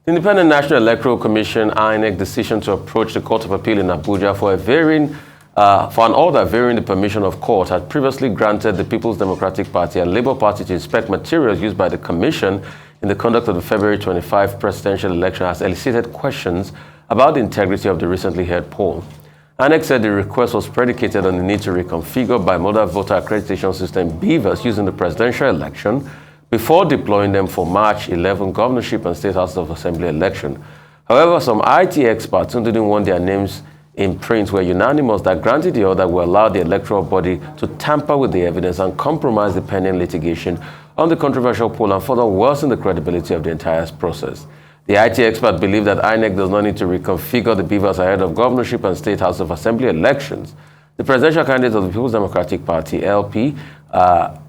The Independent National Electoral Commission (INEC) decision to approach the Court of Appeal in Abuja for an order varying the permission of court had previously granted the People's Democratic Party and Labour Party to inspect materials used by the Commission in the conduct of the February 25 presidential election has elicited questions about the integrity of the recently held poll. INEC said the request was predicated on the need to reconfigure bimodal voter accreditation system BVAS using the presidential election before deploying them for March 11 governorship and State House of Assembly election. However, some IT experts who didn't want their names in print were unanimous that granting the order will allow the electoral body to tamper with the evidence and compromise the pending litigation on the controversial poll and further worsen the credibility of the entire process. The IT expert believed that INEC does not need to reconfigure the BVAS ahead of governorship and State House of Assembly elections. The presidential candidate of the People's Democratic Party, LP, LP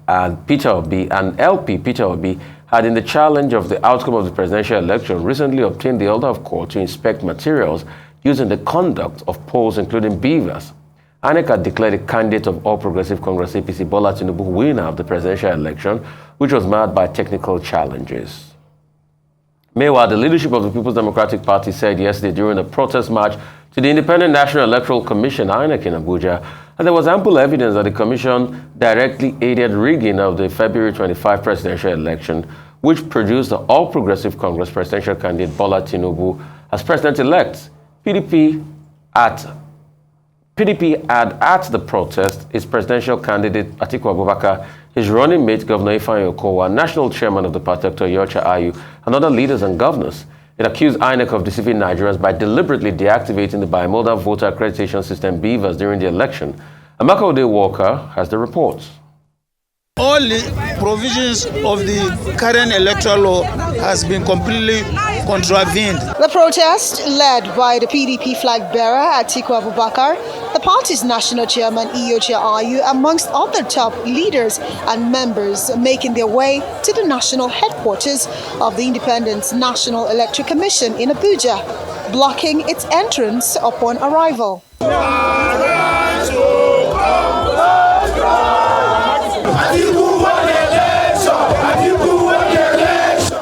Peter Obi, had in the challenge of the outcome of the presidential election recently obtained the order of court to inspect materials used in the conduct of polls, including BVAS. INEC had declared a candidate of All Progressive Congress APC Bola Tinubu winner of the presidential election, which was marred by technical challenges. Meanwhile, the leadership of the People's Democratic Party said yesterday during a protest march to the Independent National Electoral Commission, INEC, in Abuja, that there was ample evidence that the Commission directly aided rigging of the February 25 presidential election, which produced the All Progressive Congress presidential candidate Bola Tinubu as president-elect. PDP had at the protest its presidential candidate Atiku Abubakar, his running mate Governor Ifeanyi Okowa, national chairman of the party Dr. Yocha Ayu, and other leaders and governors. It accused INEC of deceiving Nigerians by deliberately deactivating the bimodal voter accreditation system BVAS during the election. Amaka Ode Walker has the reports. All the provisions of the current electoral law has been completely contravened. The protest, led by the PDP flag bearer Atiku Abubakar, the party's national chairman Yocha Ayu, amongst other top leaders and members, making their way to the national headquarters of the Independent National Electoral Commission in Abuja, blocking its entrance upon arrival.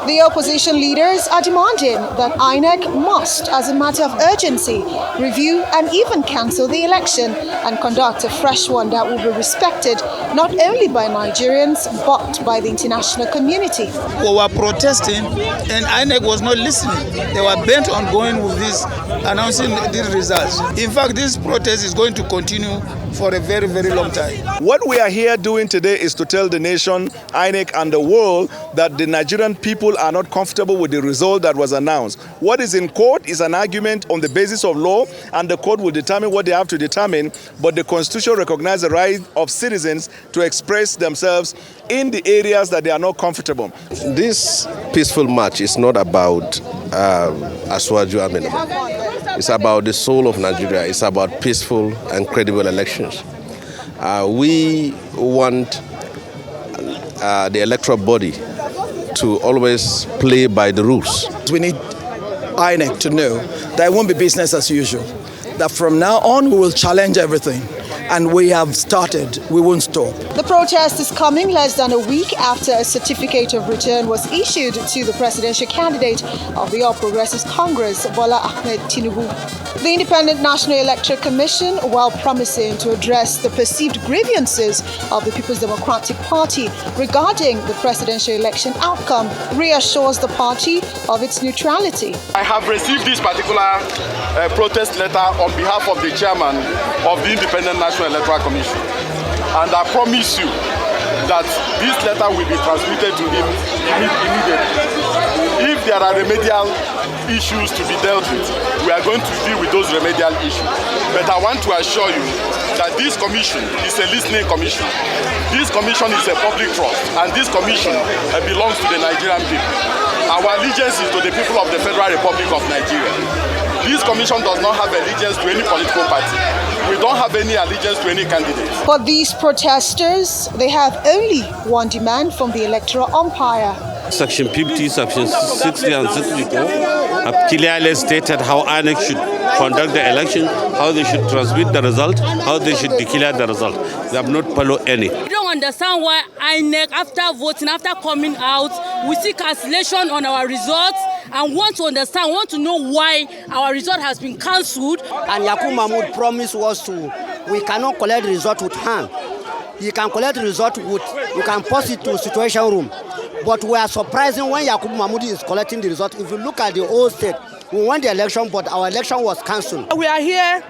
The opposition leaders are demanding that INEC must, as a matter of urgency, review and even cancel the election and conduct a fresh one that will be respected not only by Nigerians but by the international community. We were protesting and INEC was not listening. They were bent on going with this, announcing these results. In fact, this protest is going to continue for a very, very long time. What we are here doing today is to tell the nation, INEC and the world that the Nigerian people are not comfortable with the result that was announced. What is in court is an argument on the basis of law, and the court will determine what they have to determine, but the Constitution recognizes the right of citizens to express themselves in the areas that they are not comfortable. This peaceful march is not about Aswaju Amenable. It's about the soul of Nigeria. It's about peaceful and credible elections. We want the electoral body to always play by the rules. We need INEC to know that it won't be business as usual. That from now on we will challenge everything. And we have started, we won't stop. The protest is coming less than a week after a certificate of return was issued to the presidential candidate of the All Progressive Congress, Bola Ahmed Tinubu. The Independent National Electoral Commission, while promising to address the perceived grievances of the People's Democratic Party regarding the presidential election outcome, reassures the party of its neutrality. I have received this particular protest letter on behalf of the chairman of the Independent National Electoral Commission, and I promise you that this letter will be transmitted to him immediately. If there are remedial issues to be dealt with, we are going to deal with those remedial issues. But I want to assure you that this commission is a listening commission. This commission is a public trust, and this commission belongs to the Nigerian people. Our allegiance is to the people of the Federal Republic of Nigeria. This commission does not have allegiance to any political party. We don't have any allegiance to any candidate. For these protesters, they have only one demand from the electoral umpire. Section 50, Section 60 and 64 have clearly stated how INEC should conduct the election, how they should transmit the result, how they should declare the result. They have not followed any. I don't understand why INEC, after voting, after coming out, we see cancellation on our results and want to understand, want to know why our result has been cancelled. And Yakubu Mahmoud promised us we cannot collect the result with hand. You can collect the result you can post it to situation room. But we are surprising when Yakubu Mahmoud is collecting the result. If you look at the whole state, we won the election, but our election was cancelled. We are here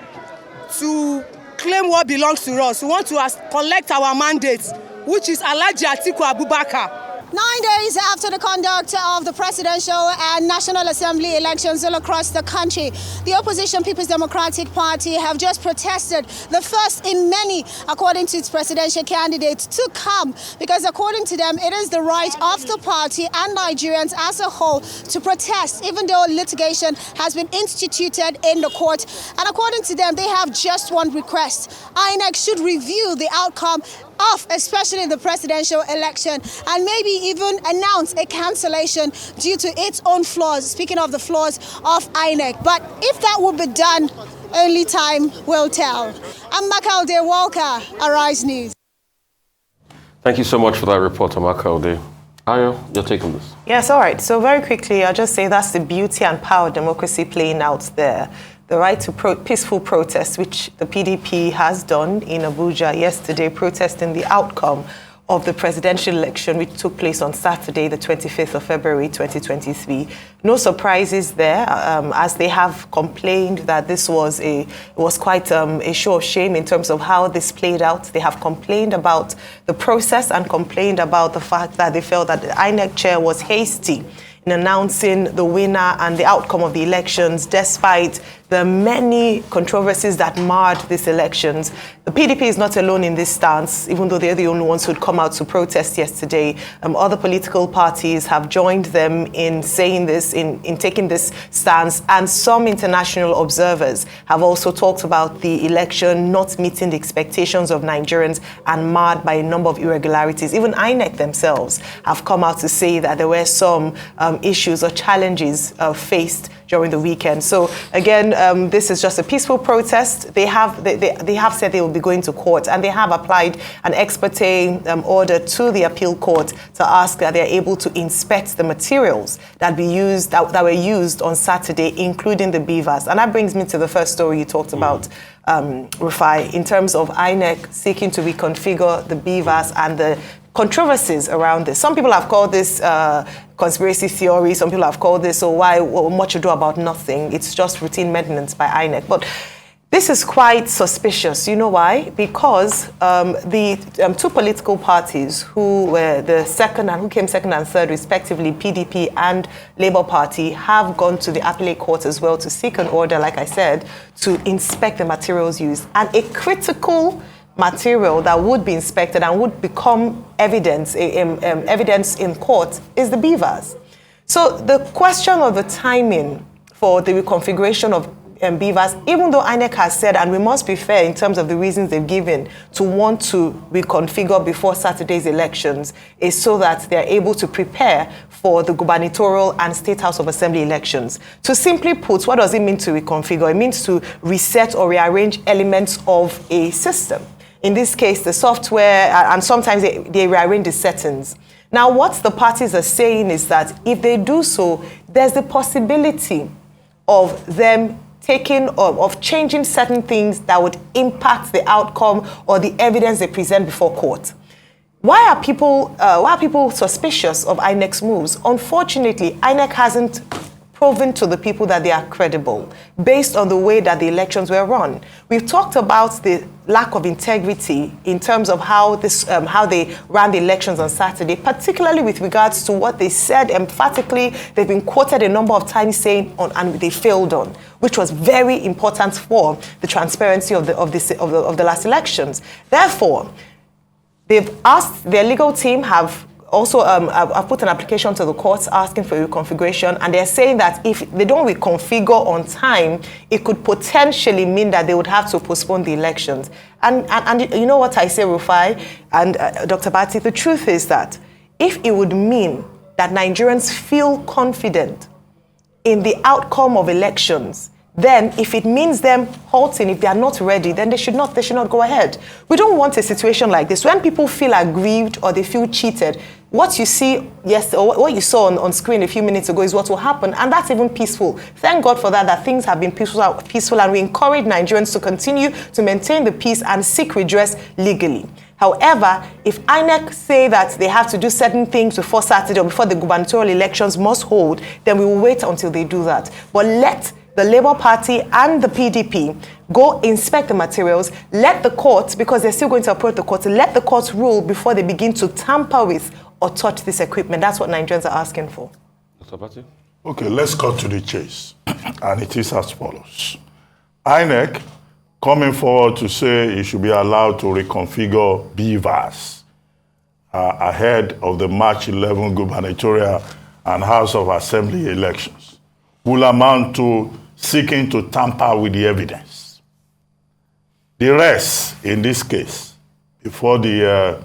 to claim what belongs to us. We want to collect our mandate, which is Alhaji Atiku Abubakar. 9 days after the conduct of the presidential and National Assembly elections all across the country, the opposition People's Democratic Party have just protested, the first in many, according to its presidential candidate, to come, because according to them, it is the right of the party and Nigerians as a whole to protest, even though litigation has been instituted in the court. And according to them, they have just one request. INEC should review the outcome of especially the presidential election and maybe even announce a cancellation due to its own flaws, speaking of the flaws of INEC. But if that would be done, only time will tell. I'm Makalde Walker, Arise News. Thank you so much for that report, Makalde. Ayo, your take on this? Yes, all right. So very quickly, I'll just say that's the beauty and power of democracy playing out there. The right to peaceful protest, which the PDP has done in Abuja yesterday, protesting the outcome of the presidential election, which took place on Saturday, the 25th of February, 2023. No surprises there, as they have complained that this was quite a show of shame in terms of how this played out. They have complained about the process and complained about the fact that they felt that the INEC chair was hasty in announcing the winner and the outcome of the elections, despite the many controversies that marred these elections. The PDP is not alone in this stance, even though they're the only ones who'd come out to protest yesterday. Other political parties have joined them in saying this, in taking this stance, and some international observers have also talked about the election not meeting the expectations of Nigerians and marred by a number of irregularities. Even INEC themselves have come out to say that there were some issues or challenges faced during the weekend. So again, this is just a peaceful protest. They have said they will be going to court, and they have applied an ex parte order to the appeal court to ask that they're able to inspect the materials that were used on Saturday, including the BVAS. And that brings me to the first story you talked about, Rufai, in terms of INEC seeking to reconfigure the BVAS and the controversies around this. Some people have called this conspiracy theory. Some people have called this, much ado about nothing. It's just routine maintenance by INEC. But this is quite suspicious. You know why? Because the two political parties who came second and third, respectively, PDP and Labour Party, have gone to the appellate court as well to seek an order, like I said, to inspect the materials used. And a critical material that would be inspected and would become evidence in court is the BVAS. So the question of the timing for the reconfiguration of BVAS, even though INEC has said, and we must be fair in terms of the reasons they've given to want to reconfigure before Saturday's elections, is so that they're able to prepare for the gubernatorial and State House of Assembly elections. To simply put, what does it mean to reconfigure? It means to reset or rearrange elements of a system. In this case, the software, and sometimes they rearrange the settings. Now, what the parties are saying is that if they do so, there's the possibility of them of changing certain things that would impact the outcome or the evidence they present before court. Why are people suspicious of INEC's moves? Unfortunately, INEC hasn't proven to the people that they are credible based on the way that the elections were run. We've talked about the lack of integrity in terms of how they ran the elections on Saturday, particularly with regards to what they said emphatically. They've been quoted a number of times saying and they failed on, which was very important for the transparency of the last elections. Therefore, they've asked, their legal team have also I've put an application to the courts asking for reconfiguration, and they're saying that if they don't reconfigure on time, it could potentially mean that they would have to postpone the elections. And you know what I say, Rufai and Dr. Bati, the truth is that if it would mean that Nigerians feel confident in the outcome of elections, then if it means them halting, if they are not ready, then they should not go ahead. We don't want a situation like this. When people feel aggrieved or they feel cheated, what you see yesterday, or what you saw on screen a few minutes ago is what will happen, and that's even peaceful. Thank God for that things have been peaceful, and we encourage Nigerians to continue to maintain the peace and seek redress legally. However, if INEC say that they have to do certain things before Saturday or before the gubernatorial elections must hold, then we will wait until they do that. But let the Labour Party and the PDP go inspect the materials, let the courts, because they're still going to approach the courts, let the courts rule before they begin to tamper with or touch this equipment. That's what Nigerians are asking for. Dr. Patti? Okay, let's cut to the chase. And it is as follows. INEC coming forward to say it should be allowed to reconfigure BVAS ahead of the March 11 gubernatorial and House of Assembly elections will amount to seeking to tamper with the evidence. The rest, in this case, before the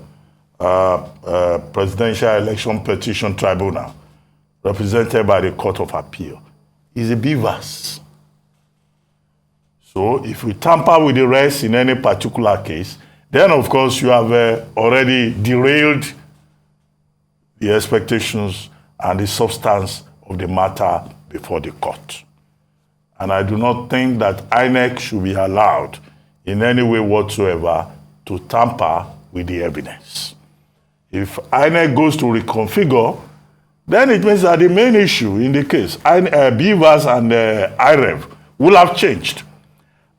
Presidential Election Petition Tribunal, represented by the Court of Appeal, is a BVAS. So if we tamper with the rest in any particular case, then of course you have already derailed the expectations and the substance of the matter before the court. And I do not think that INEC should be allowed in any way whatsoever to tamper with the evidence. If INEC goes to reconfigure, then it means that the main issue in the case, BVAS and IREV, will have changed.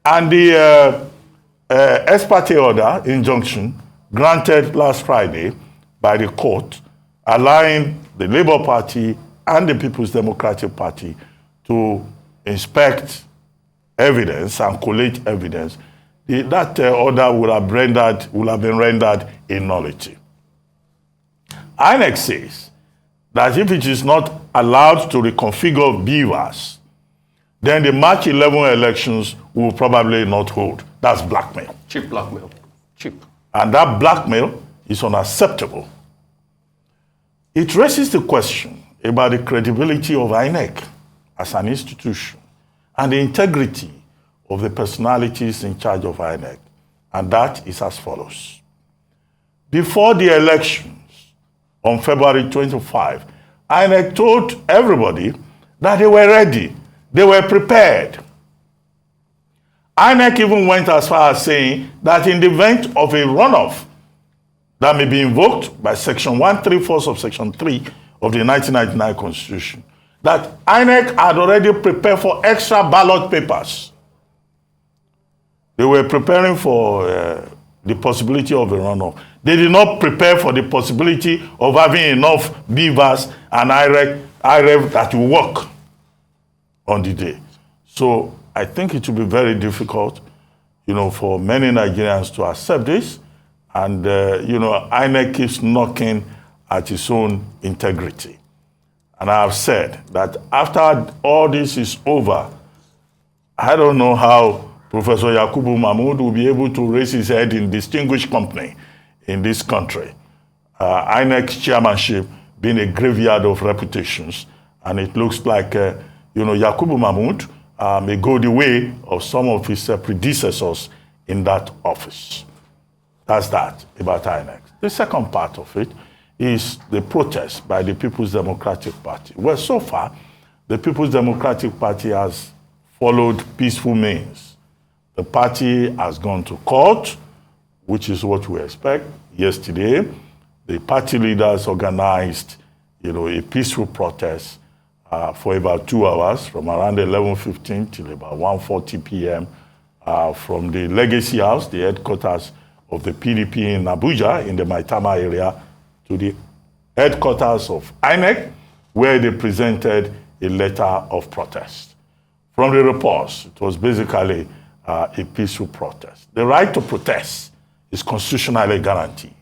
And the ex parte order injunction granted last Friday by the court, allowing the Labour Party and the People's Democratic Party to inspect evidence and collate evidence, that order will have been rendered a nullity. INEC says that if it is not allowed to reconfigure BVAS, then the March 11 elections will probably not hold. That's blackmail. Cheap blackmail. Cheap. And that blackmail is unacceptable. It raises the question about the credibility of INEC as an institution and the integrity of the personalities in charge of INEC. And that is as follows. Before the elections on February 25, INEC told everybody that they were ready. They were prepared. INEC even went as far as saying that in the event of a runoff that may be invoked by Section 134 of Section 3 of the 1999 Constitution, that INEC had already prepared for extra ballot papers. They were preparing for the possibility of a runoff. They did not prepare for the possibility of having enough BVAS and IREV that will work on the day. So I think it will be very difficult, for many Nigerians to accept this. And, INEC keeps knocking at its own integrity. And I have said that after all this is over, I don't know how Professor Yakubu Mahmood will be able to raise his head in distinguished company in this country. INEC's chairmanship being a graveyard of reputations. And it looks like Yakubu Mahmood may go the way of some of his predecessors in that office. That's that about INEC. The second part of it is the protest by the People's Democratic Party. Well, so far, the People's Democratic Party has followed peaceful means. The party has gone to court, which is what we expect. Yesterday, the party leaders organized, a peaceful protest for about 2 hours, from around 11:15 till about 1:40 p.m. From the Legacy House, the headquarters of the PDP in Abuja, in the Maitama area, to the headquarters of INEC, where they presented a letter of protest. From the reports, it was basically a peaceful protest. The right to protest is constitutionally guaranteed.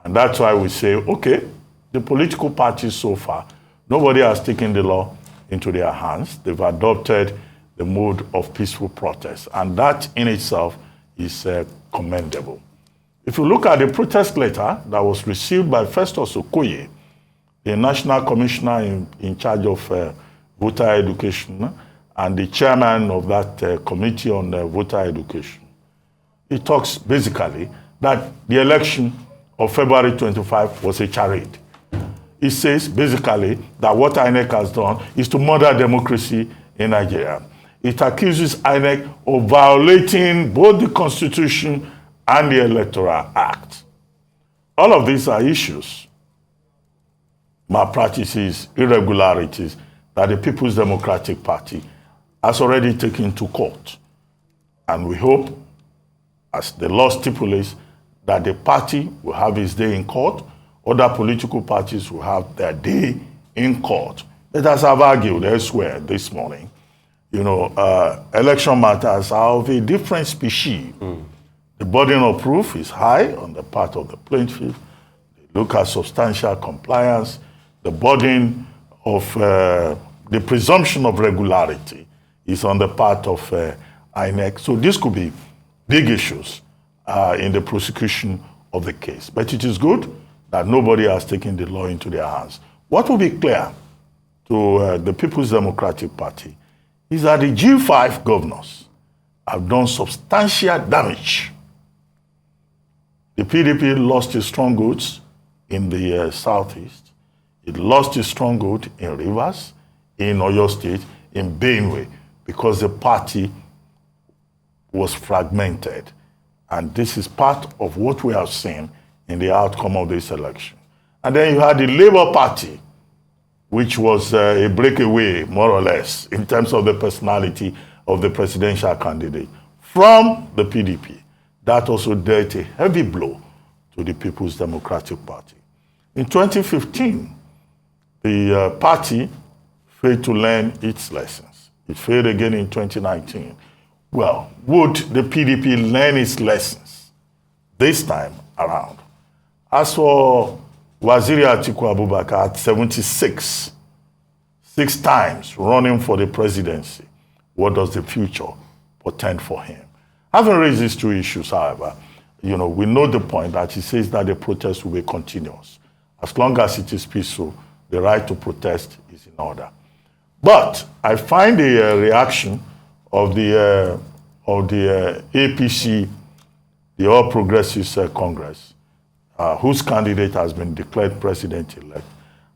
And that's why we say, okay, the political parties so far, nobody has taken the law into their hands. They've adopted the mode of peaceful protest. And that in itself is commendable. If you look at the protest letter that was received by Festus Okoye, the National Commissioner in charge of voter education, and the chairman of that committee on voter education, it talks basically that the election of February 25 was a charade. it says basically that what INEC has done is to murder democracy in Nigeria. It accuses INEC of violating both the Constitution and the Electoral Act. All of these are issues, malpractices, irregularities that the People's Democratic Party has already taken to court. And we hope, as the law stipulates, that the party will have its day in court, other political parties will have their day in court. Let us have argued elsewhere this morning. You know, election matters are of a different species. The burden of proof is high on the part of the plaintiff. They look at substantial compliance. The burden of the presumption of regularity is on the part of INEC. So this could be big issues in the prosecution of the case. But it is good that nobody has taken the law into their hands. What will be clear to the People's Democratic Party is that the G5 governors have done substantial damage. The PDP lost its strongholds in the southeast. It lost its stronghold in Rivers, in Oyo State, in Benue, because the party was fragmented. And this is part of what we have seen in the outcome of this election. And then you had the Labour Party, which was a breakaway, more or less, in terms of the personality of the presidential candidate from the PDP. That also dealt a heavy blow to the People's Democratic Party. In 2015, the party failed to learn its lessons. It failed again in 2019. Well, would the PDP learn its lessons this time around? As for Waziri Atiku Abubakar at 76, 6 times running for the presidency, what does the future portend for him? Having raised these two issues, however, you know, we know the point that he says that the protest will be continuous. As long as it is peaceful, the right to protest is in order. But I find the reaction of the APC, the All Progressives Congress, whose candidate has been declared president-elect,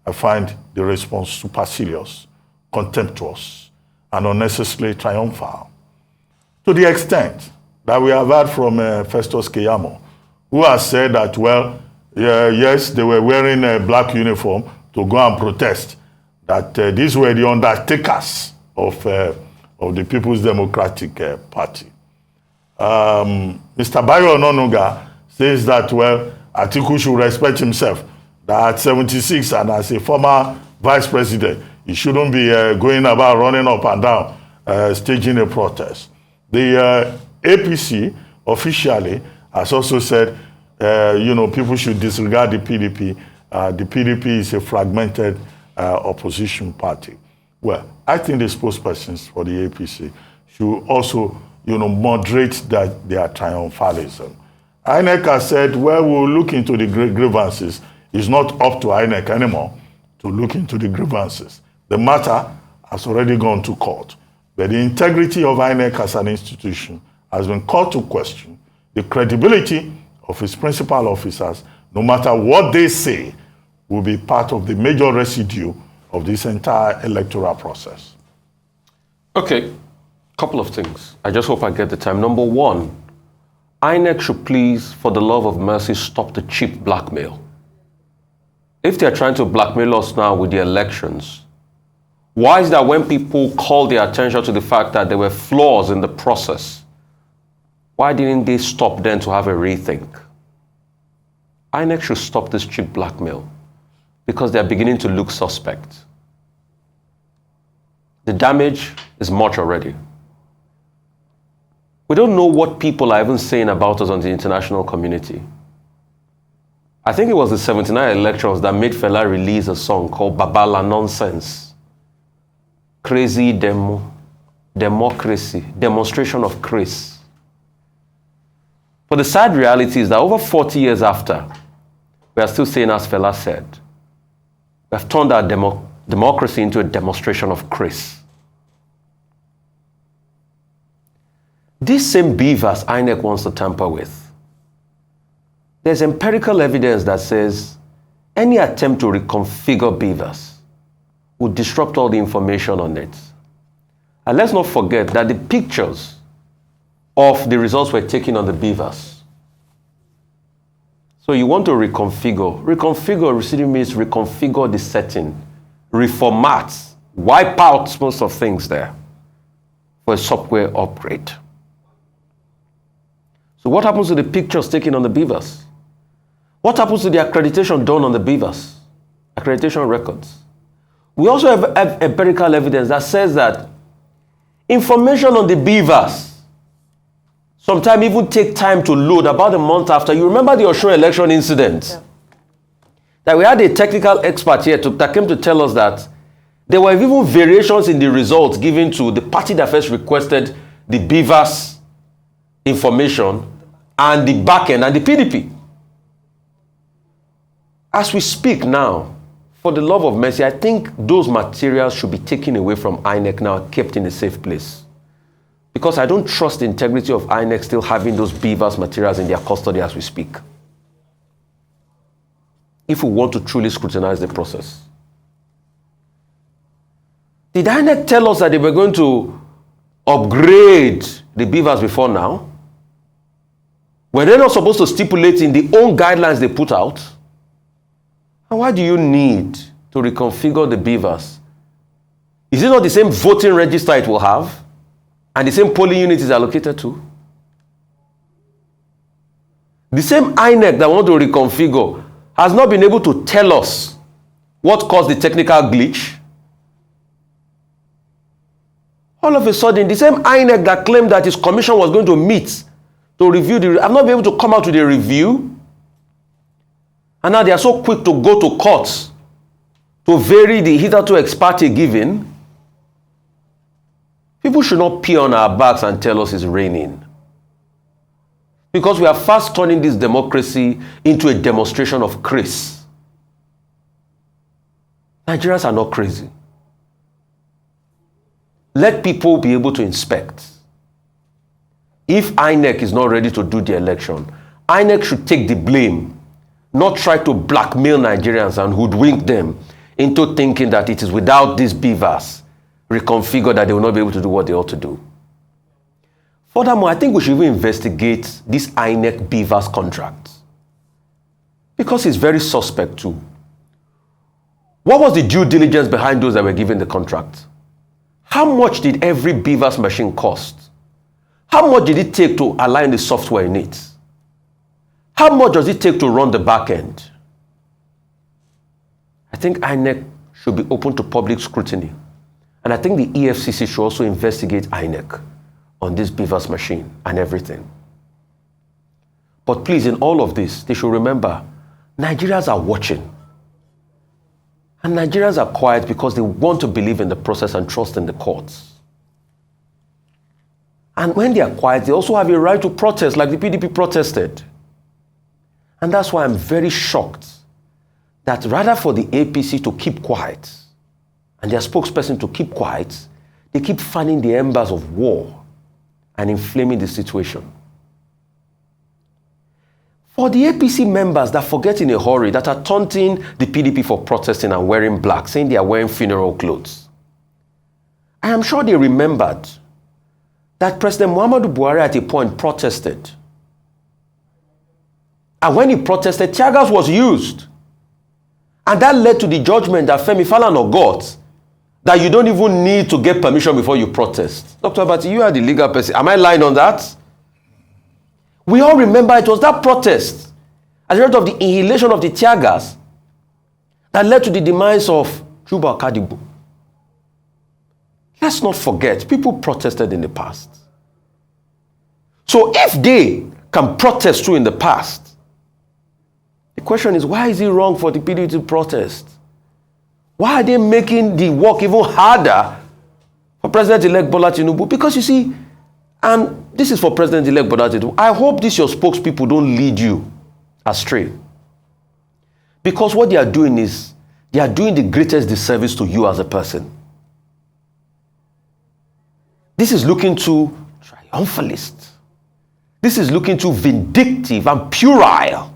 I find the response supercilious, contemptuous, and unnecessarily triumphal. To the extent that we have heard from Festus Keyamo, who has said that, well, yes, they were wearing a black uniform to go and protest, that these were the undertakers of the People's Democratic Party. Mr. Bayo Ononuga says that, well, Atiku should respect himself, that at 76 and as a former vice president, he shouldn't be going about running up and down, staging a protest. The APC officially has also said, you know, people should disregard the PDP. The PDP is a fragmented opposition party. Well, I think the spokespersons for the APC should also, you know, moderate their triumphalism. INEC has said, well, we'll look into the grievances. It's not up to INEC anymore to look into the grievances. The matter has already gone to court. But the integrity of INEC as an institution has been called to question. The credibility of its principal officers, no matter what they say, will be part of the major residue of this entire electoral process. Okay, couple of things. I just hope I get the time. Number one, INEC should please, for the love of mercy, stop the cheap blackmail. If they're trying to blackmail us now with the elections, why is that when people call their attention to the fact that there were flaws in the process, why didn't they stop then to have a rethink? INEC should stop this cheap blackmail because they're beginning to look suspect. The damage is much already. We don't know what people are even saying about us on the international community. I think it was the 79 elections that made Fela release a song called Babala Nonsense. Crazy democracy, demonstration of Chris. But the sad reality is that over 40 years after, we are still saying, as Fela said, we have turned our democracy into a demonstration of Chris. This same BVAS INEC wants to tamper with. There's empirical evidence that says any attempt to reconfigure BVAS would disrupt all the information on it. And let's not forget that the pictures of the results were taken on the BVAS. So you want to reconfigure. Reconfigure simply means reconfigure the setting, reformat, wipe out most of things there for a software upgrade. So what happens to the pictures taken on the BVAS? What happens to the accreditation done on the BVAS? Accreditation records. We also have empirical evidence that says that information on the BVAS sometimes even take time to load about a month after. You remember the Osun election incident? Yeah. That we had a technical expert here that came to tell us that there were even variations in the results given to the party that first requested the BVAS information and the backend and the PDP. As we speak now, for the love of mercy, I think those materials should be taken away from INEC now and kept in a safe place. Because I don't trust the integrity of INEC still having those BVAS materials in their custody as we speak. If we want to truly scrutinize the process. Did INEC tell us that they were going to upgrade the BVAS before now? Were they not supposed to stipulate in the own guidelines they put out? And why do you need to reconfigure the BVAS? Is it not the same voting register it will have? And the same polling unit is allocated to? The same INEC that want to reconfigure has not been able to tell us what caused the technical glitch. All of a sudden, the same INEC that claimed that his commission was going to meet to review the... I've not been able to come out with a review. And now they are so quick to go to courts to vary the hitherto ex parte given. People should not pee on our backs and tell us it's raining. Because we are fast turning this democracy into a demonstration of craze. Nigerians are not crazy. Let people be able to inspect. If INEC is not ready to do the election, INEC should take the blame, not try to blackmail Nigerians and hoodwink them into thinking that it is without this BVAS reconfigure that they will not be able to do what they ought to do. Furthermore, I think we should even investigate this INEC BVAS contract. Because it's very suspect too. What was the due diligence behind those that were given the contract? How much did every BVAS machine cost? How much did it take to align the software in it? How much does it take to run the back end? I think INEC should be open to public scrutiny. And I think the EFCC should also investigate INEC on this BVAS machine and everything. But please, in all of this, they should remember, Nigerians are watching. And Nigerians are quiet because they want to believe in the process and trust in the courts. And when they are quiet, they also have a right to protest like the PDP protested. And that's why I'm very shocked that rather for the APC to keep quiet and their spokesperson to keep quiet, they keep fanning the embers of war and inflaming the situation. For the APC members that forget in a hurry, that are taunting the PDP for protesting and wearing black, saying they are wearing funeral clothes, I am sure they remembered that President Muhammadu Buhari at a point protested. And when he protested, tear gas was used. And that led to the judgment that Femi Falana got, that you don't even need to get permission before you protest. Dr. Abati, you are the legal person. Am I lying on that? We all remember it was that protest, as a result of the inhalation of the tear gas, that led to the demise of Juba Kadibu. Let's not forget, people protested in the past. So if they can protest too in the past, the question is, why is it wrong for the PDP to protest? Why are they making the work even harder for President-elect Bola Tinubu? Because you see, and this is for President-elect Bola Tinubu, I hope these your spokespeople don't lead you astray. Because what they are doing is, they are doing the greatest disservice to you as a person. This is looking too triumphalist. This is looking too vindictive and puerile,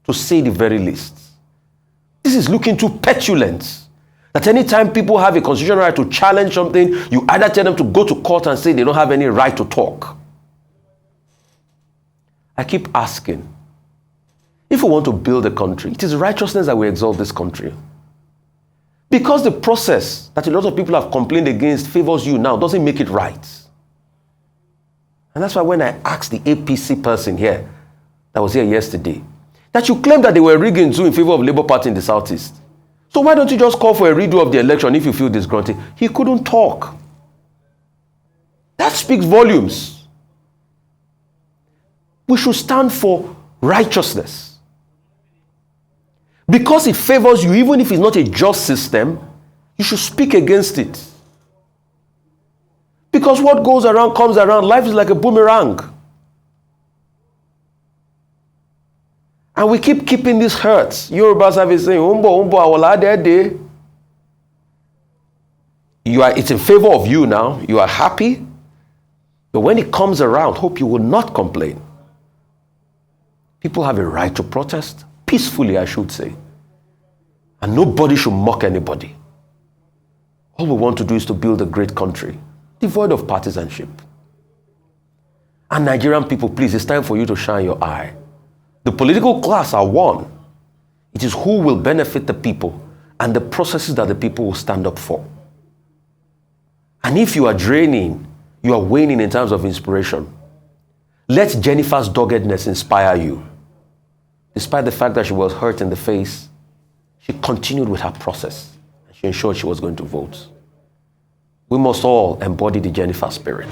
to say the very least. This is looking too petulant. That anytime people have a constitutional right to challenge something, you either tell them to go to court and say they don't have any right to talk. I keep asking, if we want to build a country, it is righteousness that will exalt this country. Because the process that a lot of people have complained against favors you now doesn't make it right. And that's why when I asked the APC person here, that was here yesterday, that you claim that they were rigging Zoo in favor of Labour Party in the Southeast. So why don't you just call for a redo of the election if you feel disgruntled? He couldn't talk. That speaks volumes. We should stand for righteousness. Because it favors you, even if it's not a just system, you should speak against it. Because what goes around comes around. Life is like a boomerang. And we keep keeping these hurts. Yorubas have been saying, Umbo, awala de. It's in favor of you now. You are happy. But when it comes around, hope you will not complain. People have a right to protest. Peacefully, I should say. And nobody should mock anybody. All we want to do is to build a great country, devoid of partisanship. And Nigerian people, please, it's time for you to shine your eye. The political class are one. It is who will benefit the people and the processes that the people will stand up for. And if you are draining, you are waning in terms of inspiration, let Jennifer's doggedness inspire you. Despite the fact that she was hurt in the face, she continued with her process. She ensured she was going to vote. We must all embody the Jennifer spirit.